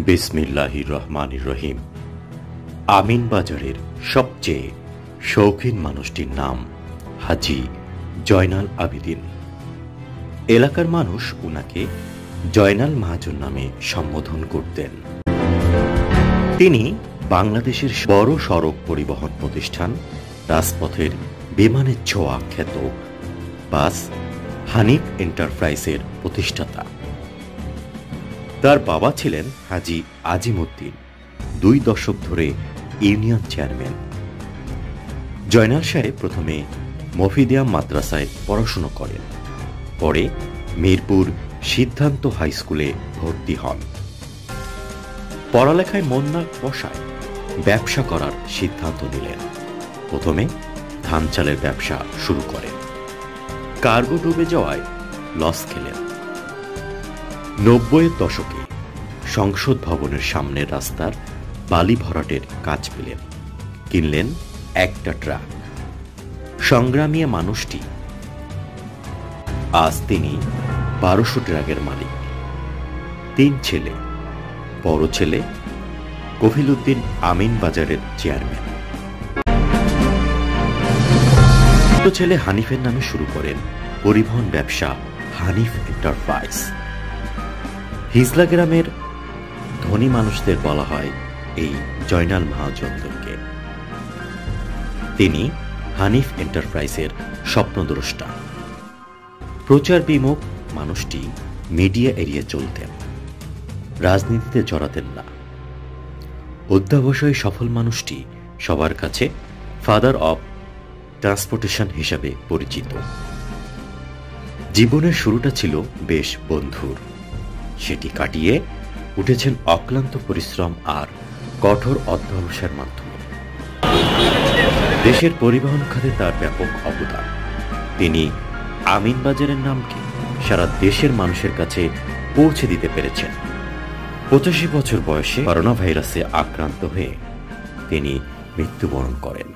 বিসমিল্লাহির রহমানির রহিম। আমিন বাজারের সবচেয়ে শৌখিন মানুষটির নাম হাজী জয়নাল আবেদিন। এলাকার মানুষ উনাকে জয়নাল মহাজন নামে সম্বোধন করতেন। তিনি বাংলাদেশের বড় সড়ক পরিবহন প্রতিষ্ঠান রাজপথের বিমানের ছোঁয়া খ্যাত বাস হানিফ এন্টারপ্রাইজের প্রতিষ্ঠাতা। তার বাবা ছিলেন হাজী আজিমউদ্দিন, 2 দশক ধরে ইউনিয়ন চেয়ারম্যান। জয়নাল সাহেব প্রথমে মফিদিয়া মাদ্রাসায় পড়াশুনো করেন, পরে মিরপুর সিদ্ধান্ত হাই স্কুলে ভর্তি হন। পড়ালেখায় মন না বসায় ব্যবসা করার সিদ্ধান্ত নিলেন। প্রথমে ধান চালের ব্যবসা শুরু করেন। কার্গো ডুবে যাওয়ায় লস খেলেন। 90-এর দশকে সংসদ ভবনের সামনের রাস্তার বালি ভরাটের কাজ পেলেন, কিনলেন একটা ট্রাক। সংগ্রামী মানুষটি আজ তিনি 1200 ট্রাকের মালিক। 3 ছেলে, বড় ছেলে কফিল উদ্দিন আমিন বাজারের চেয়ারম্যান। ছোট ছেলে হানিফের নামে শুরু করেন পরিবহন ব্যবসা হানিফ এন্টারপ্রাইজ। হিজলা গ্রামের ধনী মানুষদের বলা হয় এই জয়নাল মহাজনকে। তিনি হানিফ এন্টারপ্রাইজের স্বপ্নদ্রষ্টা। প্রচার বিমুখ মানুষটি মিডিয়া এড়িয়ে চলতেন, রাজনীতিতে জড়াতেন না। অধ্যবসায়ী সফল মানুষটি সবার কাছে ফাদার অব ট্রান্সপোর্টেশন হিসাবে পরিচিত। জীবনের শুরুটা ছিল বেশ বন্ধুর, সেটি কাটিয়ে উঠেছেন অক্লান্ত পরিশ্রম আর কঠোর অধ্যবসায়ের মাধ্যমে। দেশের পরিবহন খাতে তার ব্যাপক অবদান। তিনি আমিন বাজারের নামকে সারা দেশের মানুষের কাছে পৌঁছে দিতে পেরেছেন। 85 বছর বয়সে করোনা ভাইরাসে আক্রান্ত হয়ে তিনি মৃত্যুবরণ করেন।